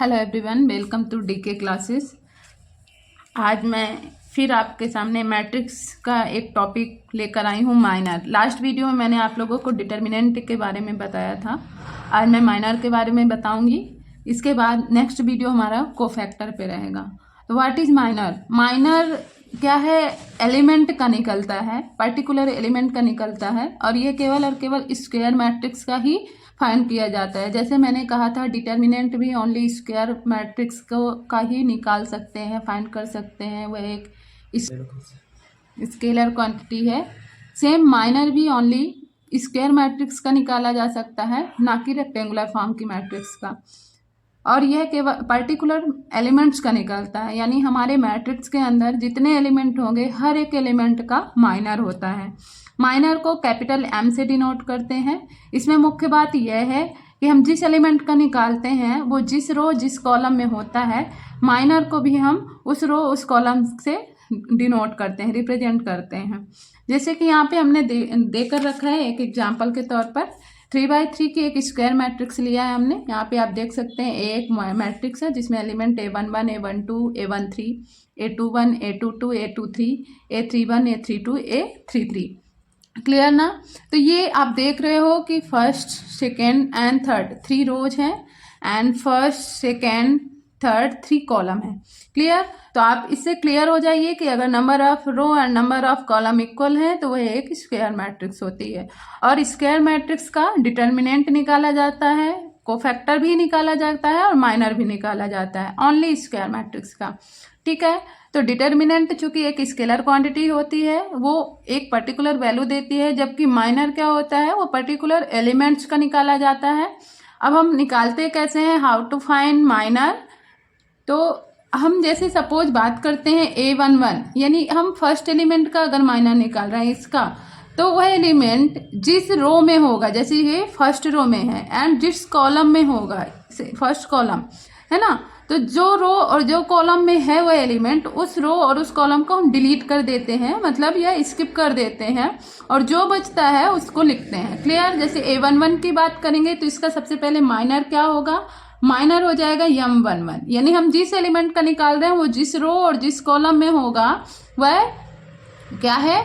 Hello everyone, welcome to DK classes. आज मैं फिर आपके सामने मैट्रिक्स का एक टॉपिक लेकर आई हूँ, माइनर। लास्ट वीडियो में मैंने आप लोगों को डिटर्मिनेंट के बारे में बताया था। आज मैं माइनर के बारे में बताऊंगी। इसके बाद नेक्स्ट वीडियो हमारा कोफैक्टर पे रहेगा। तो व्हाट इज माइनर? माइनर क्या है? एलिमेंट का निकलता है, पर्टिकुलर एलिमेंट का निकलता है, और ये केवल और केवल स्क्वायर मैट्रिक्स का ही फाइंड किया जाता है। जैसे मैंने कहा था, डिटर्मिनेंट भी ओनली स्क्वायर मैट्रिक्स को का ही निकाल सकते हैं, फाइंड कर सकते हैं। वह एक स्केलर क्वांटिटी है। सेम माइनर भी ओनली स्क्वायर मैट्रिक्स का निकाला जा सकता है, ना कि रेक्टेंगुलर फॉर्म की मैट्रिक्स का। और यह केवल पर्टिकुलर एलिमेंट्स का निकलता है, यानी हमारे मैट्रिक्स के अंदर जितने एलिमेंट होंगे हर एक एलिमेंट का माइनर होता है। माइनर को कैपिटल एम से डिनोट करते हैं। इसमें मुख्य बात यह है कि हम जिस एलिमेंट का निकालते हैं वो जिस रो जिस कॉलम में होता है, माइनर को भी हम उस रो उस कॉलम से डिनोट करते हैं, रिप्रेजेंट करते हैं। जैसे कि यहाँ पे हमने देकर रखा है एक एग्जाम्पल के तौर पर 3x3 की एक स्क्वायर मैट्रिक्स लिया है हमने। यहाँ पे आप देख सकते हैं एक मैट्रिक्स है जिसमें element A11, A12, A13, A21, A22, A23, A31, A32, A33। Clear ना? तो ये आप देख रहे हो कि first, second and third 3 rows हैं, and first, second, third 3 column है। क्लियर? तो आप इससे क्लियर हो जाइए कि अगर number of row and number of column equal है तो वह एक स्क्वायर मैट्रिक्स होती है। और स्क्वायर मैट्रिक्स का डिटर्मिनेंट निकाला जाता है, कोफैक्टर भी निकाला जाता है और माइनर भी निकाला जाता है, ओनली स्क्वायर मैट्रिक्स का। ठीक है? तो डिटर्मिनेंट चूंकि एक स्केलर क्वांटिटी होती है, वो एक पर्टिकुलर वैल्यू देती है, जबकि माइनर क्या होता है, वो पर्टिकुलर एलिमेंट्स का निकाला जाता है। अब हम निकालते कैसे हैं, हाउ टू फाइंड माइनर? तो हम जैसे सपोज बात करते हैं A11, यानी हम फर्स्ट एलिमेंट का अगर माइनर निकाल रहे हैं इसका, तो वह एलिमेंट जिस रो में होगा, जैसे ये फर्स्ट रो में है, एंड जिस कॉलम में होगा, फर्स्ट कॉलम है ना, तो जो रो और जो कॉलम में है वह एलिमेंट, उस रो और उस कॉलम को हम डिलीट कर देते हैं, मतलब या स्किप कर देते हैं, और जो बचता है उसको लिखते हैं। क्लियर? जैसे A11 की बात करेंगे तो इसका सबसे पहले माइनर क्या होगा? माइनर हो जाएगा M11, यानी हम जिस एलिमेंट का निकाल रहे हैं वो जिस रो और जिस कॉलम में होगा वह क्या है,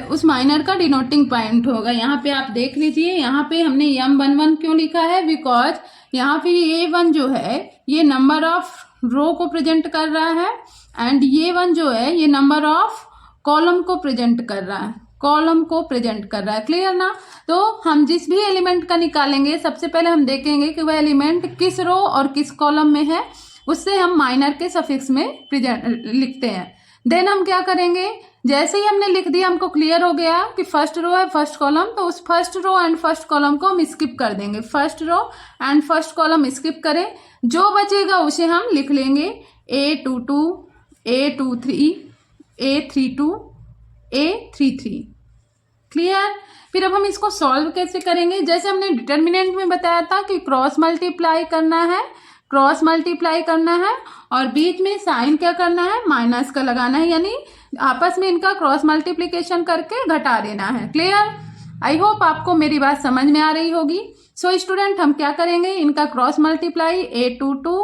उस माइनर का डिनोटिंग पॉइंट होगा। यहाँ पे आप देख लीजिए, यहाँ पे हमने M11 क्यों लिखा है, बिकॉज यहाँ पे A1 जो है ये नंबर ऑफ रो को प्रेजेंट कर रहा है, एंड A1 जो है ये नंबर ऑफ कॉलम को प्रेजेंट कर रहा है, कॉलम को प्रेजेंट कर रहा है। क्लियर ना? तो हम जिस भी एलिमेंट का निकालेंगे सबसे पहले हम देखेंगे कि वह एलिमेंट किस रो और किस कॉलम में है, उससे हम माइनर के सफिक्स में प्रेजेंट लिखते हैं। देन हम क्या करेंगे, जैसे ही हमने लिख दिया, हमको क्लियर हो गया कि फर्स्ट रो है फर्स्ट कॉलम, तो उस first row and first column को हम स्किप कर देंगे। First row and first column skip करें, जो बचेगा उसे हम लिख लेंगे A22, A23, A32, A33। Clear? फिर अब हम इसको सॉल्व कैसे करेंगे? जैसे हमने डिटर्मिनेंट में बताया था कि क्रॉस मल्टीप्लाई करना है, क्रॉस मल्टीप्लाई करना है, और बीच में साइन क्या करना है, माइनस का लगाना है, यानी आपस में इनका क्रॉस मल्टीप्लिकेशन करके घटा देना है। क्लियर? आई होप आपको मेरी बात समझ में आ रही होगी। सो स्टूडेंट, हम क्या करेंगे, इनका cross multiply A22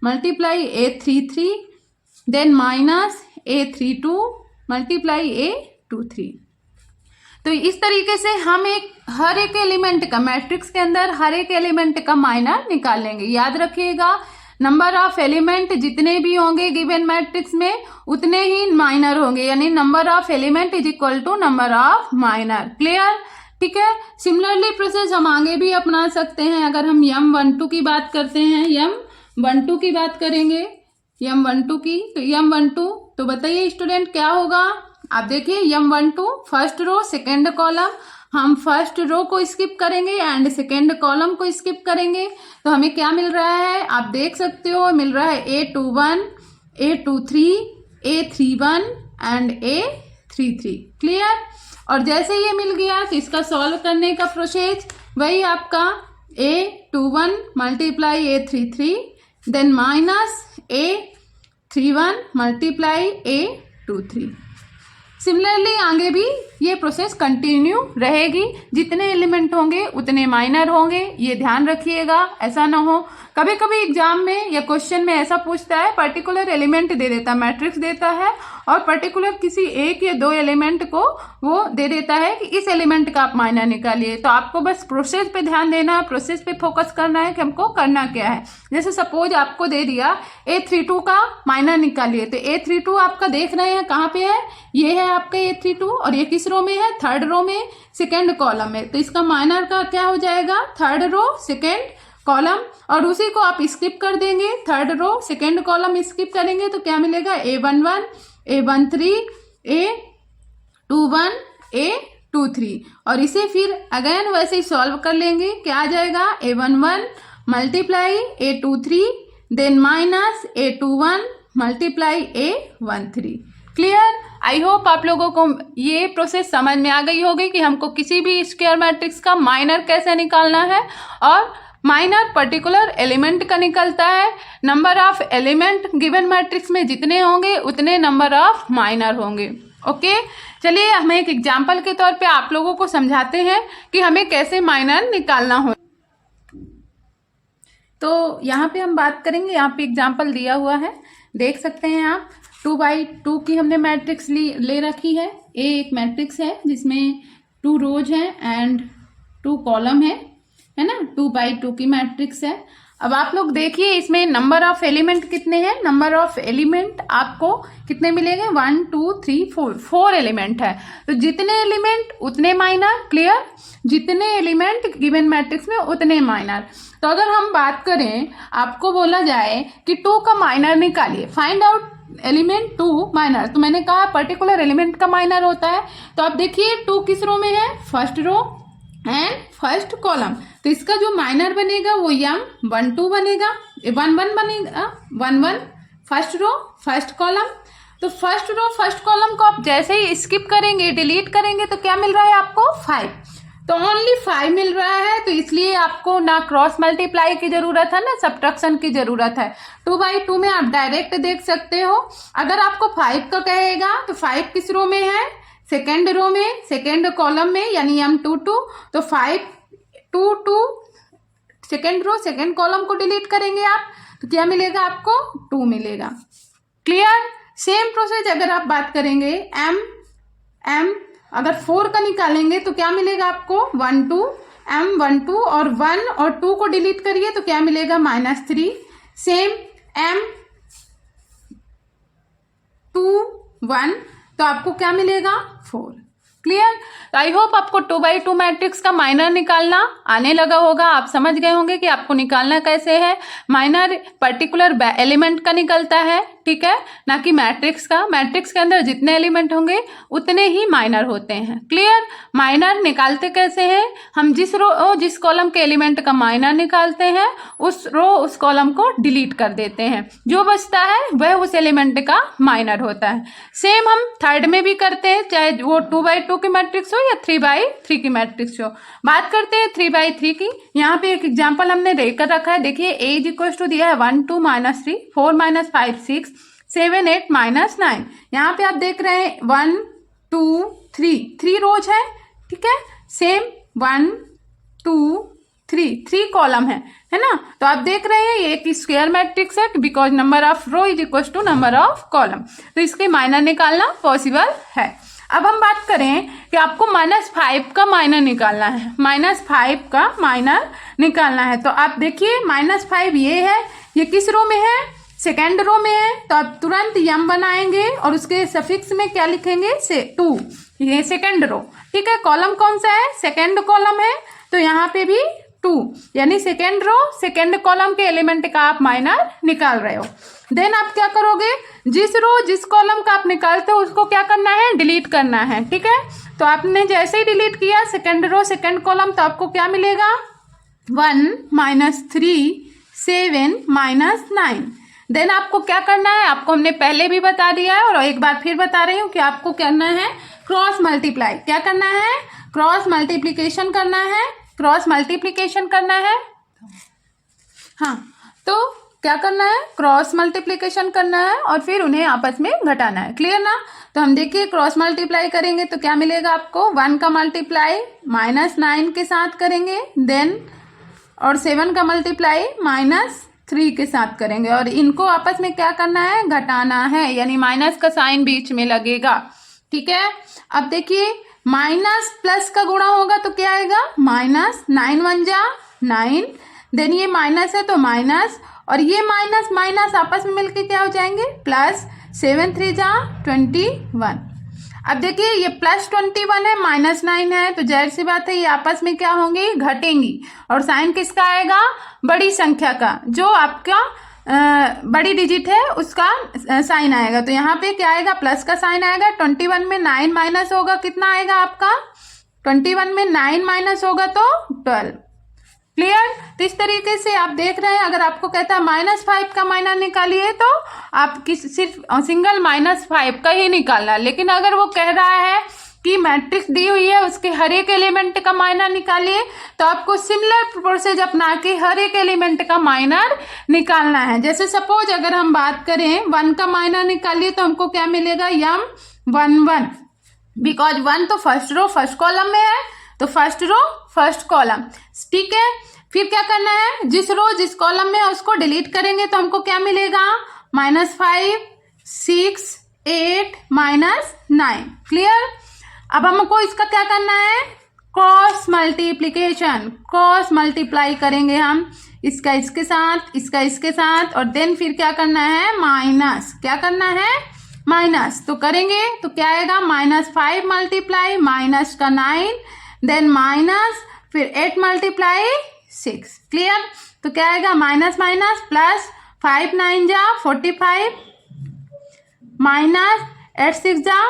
multiply A33, then minus A32 multiply A23। तो इस तरीके से हम हर एक एलिमेंट का, मैट्रिक्स के अंदर हर एक एलिमेंट का माइनर निकाल लेंगे। याद रखिएगा, नंबर ऑफ एलिमेंट जितने भी होंगे गिवन मैट्रिक्स में उतने ही माइनर होंगे, यानी number of element is equal to number of minor. Clear? ठीक है? सिमिलरली प्रोसेस हम आगे भी अपना सकते हैं। अगर हम M12 की बात करते हैं, M12 की बात करेंगे, M12 की, तो M12 तो बताइए स्टूडेंट क्या होगा? आप देखिए, M12 first row second column, हम फर्स्ट रो को स्किप करेंगे एंड सेकेंड कॉलम को स्किप करेंगे, तो हमें क्या मिल रहा है, आप देख सकते हो, मिल रहा है A21, A23, A31 and A33। Clear? और जैसे ये मिल गया तो इसका सॉल्व करने का प्रोसेस वही आपका A21 multiply A33, then minus A31 multiply A23। Similarly आगे भी ये प्रोसेस कंटिन्यू रहेगी। जितने एलिमेंट होंगे उतने माइनर होंगे, ये ध्यान रखिएगा। ऐसा ना हो कभी कभी एग्जाम में या क्वेश्चन में ऐसा पूछता है, पर्टिकुलर एलिमेंट दे देता है, मैट्रिक्स देता है और पर्टिकुलर किसी एक या दो एलिमेंट को वो दे देता है कि इस एलिमेंट का आप माइनर निकालिए। तो आपको बस प्रोसेस पे ध्यान देना, प्रोसेस पे फोकस करना है कि हमको करना क्या है। जैसे सपोज आपको दे दिया A32 का माइनर निकालिए, तो A32 आपका देख रहे हैं कहाँ पे है, ये है आपका A32 और ये किस रो में है, थर्ड रो में, सेकेंड कॉलम में। तो इसका माइनर का क्या हो जाएगा, थर्ड रो सेकेंड कॉलम, और उसी को आप स्किप कर देंगे, third row second column skip करेंगे तो क्या मिलेगा, A11, A13, A21, A23 और इसे फिर अगेन वैसे ही सॉल्व कर लेंगे। क्या आ जाएगा, A11 multiply A23 then minus A21 multiply A13। Clear? I hope आप लोगों को ये प्रोसेस समझ में आ गई होगी कि हमको किसी भी स्क्वायर मैट्रिक्स का माइनर कैसे निकालना है। और माइनर पर्टिकुलर एलिमेंट का निकलता है। Number of element given matrix में जितने होंगे उतने नंबर ऑफ माइनर होंगे। ओके, चलिए हम एक एग्जाम्पल के तौर पे आप लोगों को समझाते हैं कि हमें कैसे माइनर निकालना हो। तो यहाँ पे हम बात करेंगे, यहाँ पे एग्जाम्पल दिया हुआ है, देख सकते हैं आप। 2x2 की हमने मैट्रिक्स ले रखी है। ए एक मैट्रिक्स है जिसमें 2 रोज हैं एंड 2 कॉलम है ना, 2x2 की मैट्रिक्स है। अब आप लोग देखिए इसमें नंबर ऑफ एलिमेंट कितने हैं। नंबर ऑफ एलिमेंट आपको कितने मिलेंगे, 1 2 3 4 एलिमेंट है। तो जितने एलिमेंट उतने माइनर। क्लियर? जितने एलिमेंट गिवन मैट्रिक्स में उतने माइनर। तो अगर हम बात करें, आपको बोला जाए कि 2 का माइनर निकालिए, फाइंड आउट एलिमेंट 2 माइनर, तो मैंने कहा पर्टिकुलर एलिमेंट का माइनर होता है। तो आप देखिए 2 किस रो में है, first row and first column. तो इसका जो माइनर बनेगा वो M12 बनेगा, 11 बनेगा, 11 फर्स्ट रो फर्स्ट कॉलम। तो फर्स्ट रो फर्स्ट कॉलम को आप जैसे ही स्किप करेंगे, डिलीट करेंगे, तो क्या मिल रहा है आपको, 5। तो ओनली 5 मिल रहा है। तो इसलिए आपको ना क्रॉस मल्टीप्लाई की जरूरत है ना सब्ट्रैक्शन की जरूरत है। 2x2 में आप डायरेक्ट देख सकते हो। अगर आपको 5 का कहेगा तो 5 किस रो में है, सेकेंड रो में, सेकेंड कॉलम में, यानी M22। तो 5 2 2 सेकेंड रो सेकेंड कॉलम को डिलीट करेंगे आप, तो क्या मिलेगा आपको, 2 मिलेगा। क्लियर? सेम प्रोसेस अगर आप बात करेंगे M अगर 4 का निकालेंगे तो क्या मिलेगा आपको, 1 2 M12 और 1 और 2 को डिलीट करिए तो क्या मिलेगा, -3। सेम M2 1 तो आपको क्या मिलेगा, 4। क्लियर? तो आई होप आपको 2x2 मैट्रिक्स का माइनर निकालना आने लगा होगा। आप समझ गए होंगे कि आपको निकालना कैसे है। माइनर पर्टिकुलर एलिमेंट का निकलता है, ठीक है, ना कि मैट्रिक्स का। मैट्रिक्स के अंदर जितने एलिमेंट होंगे उतने ही माइनर होते हैं। क्लियर? माइनर निकालते कैसे हैं, हम जिस रो जिस कॉलम के एलिमेंट का माइनर निकालते हैं उस रो उस कॉलम को डिलीट कर देते हैं, जो बचता है वह उस एलिमेंट का माइनर होता है। सेम हम थर्ड में भी करते हैं, चाहे वो 2x2 की मैट्रिक्स हो या 3x3 की मैट्रिक्स हो। बात करते हैं 3x3 की। यहाँ पे एक एग्जांपल हमने देकर रखा है, देखिए A = दिया है 1 2 -3 4 -5 6 7 8 -9। यहाँ पे आप देख रहे हैं 1 2 3 रोज है, ठीक है। सेम 1 2 3 कॉलम है ना। तो आप देख रहे हैं ये एक स्क्वायर मैट्रिक्स है, because number of row = number of column. तो इसके माइनर निकालना पॉसिबल है। अब हम बात करें कि आपको -5 का माइनर निकालना है। -5 का माइनर निकालना है तो आप देखिए -5 ये है, ये किस रो में है, सेकेंड रो में है। तो आप तुरंत M बनाएंगे और उसके सफिक्स में क्या लिखेंगे, 2। ये सेकेंड रो, ठीक है। कॉलम कौन सा है, सेकेंड कॉलम है, तो यहाँ पे भी 2, यानी सेकेंड रो सेकेंड कॉलम के एलिमेंट का आप माइनर निकाल रहे हो। देन आप क्या करोगे, जिस रो जिस कॉलम का आप निकालते हो उसको क्या करना है, डिलीट करना है, ठीक है। तो आपने जैसे ही डिलीट किया सेकेंड रो सेकेंड कॉलम, तो आपको क्या मिलेगा, 1 -3 7 -9। देन आपको क्या करना है, आपको हमने पहले भी बता दिया है और एक बार फिर बता रही हूँ कि आपको करना है क्रॉस मल्टीप्लाई। क्या करना है, क्रॉस मल्टीप्लीकेशन करना है, क्रॉस मल्टीप्लीकेशन करना है। हाँ, तो क्या करना है, क्रॉस मल्टीप्लिकेशन करना है और फिर उन्हें आपस में घटाना है। क्लियर ना। तो हम देखिए क्रॉस मल्टीप्लाई करेंगे तो क्या मिलेगा आपको, 1 का मल्टीप्लाई -9 के साथ करेंगे, देन और 7 का मल्टीप्लाई -3 के साथ करेंगे और इनको आपस में क्या करना है, घटाना है, यानी माइनस का साइन बीच में लगेगा। ठीक है। अब देखिए माइनस प्लस का गुणा होगा तो क्या आएगा, -9 1 जा 9, देन ये माइनस है तो माइनस और ये माइनस माइनस आपस में मिलके क्या हो जाएंगे, प्लस 7 3 जा 21। अब देखिए ये +21 है, -9 है, तो जाहिर सी बात है ये आपस में क्या होंगी, घटेंगी और साइन किसका आएगा, बड़ी संख्या का, जो आपका बड़ी डिजिट है उसका साइन आएगा। तो यहाँ पे क्या आएगा, प्लस का साइन आएगा। 21 में 9 माइनस होगा, कितना आएगा आपका, 21 में 9 माइनस होगा तो 12। क्लियर। तो इस तरीके से आप देख रहे हैं, अगर आपको कहता है -5 का माइनर निकालिए तो आप सिर्फ सिंगल -5 का ही निकालना, लेकिन अगर वो कह रहा है कि मैट्रिक्स दी हुई है उसके हर एक एलिमेंट का माइनर निकालिए तो आपको सिमिलर प्रोसेस अपना के हर एक एलिमेंट का माइनर निकालना है। जैसे सपोज अगर हम बात करें 1 का माइनर निकालिए तो हमको क्या मिलेगा, m11, बिकॉज 1 तो फर्स्ट रो फर्स्ट कॉलम में है तो फर्स्ट रो फर्स्ट कॉलम। ठीक है। फिर क्या करना है, जिस रो जिस कॉलम में है उसको डिलीट करेंगे तो हमको क्या मिलेगा, -5 6 8 -9। क्लियर। अब हमको इसका क्या करना है, क्रॉस मल्टीप्लिकेशन, क्रॉस मल्टीप्लाई करेंगे हम, इसका इसके साथ इसका इसके साथ और देन फिर क्या करना है, माइनस, क्या करना है, माइनस। तो करेंगे तो क्या आएगा, -5 मल्टीप्लाई माइनस का 9, देन माइनस फिर 8 मल्टीप्लाई 6। क्लियर। तो क्या आएगा, माइनस माइनस प्लस, 5 9 जा 45 माइनस 8 6 जा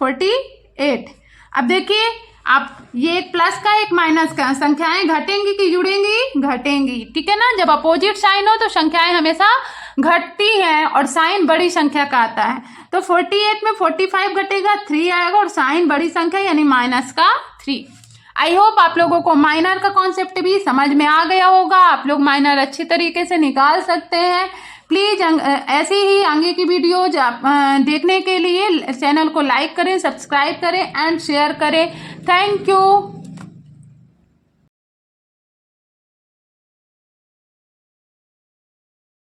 48। अब देखिए आप ये एक प्लस का एक माइनस का, संख्याएं घटेंगी कि जुड़ेंगी, घटेंगी। ठीक है ना। जब अपोजिट साइन हो तो संख्याएं हमेशा घटती हैं और साइन बड़ी संख्या का आता है। तो 48 में 45 घटेगा, 3 आएगा और साइन बड़ी संख्या यानी -3। आई होप आप लोगों को माइनर का कॉन्सेप्ट भी समझ में आ गया होगा। आप लोग माइनर अच्छी तरीके से निकाल सकते हैं। प्लीज ऐसे ही आगे की वीडियोज देखने के लिए चैनल को लाइक करें, सब्सक्राइब करें एंड शेयर करें। Thank you.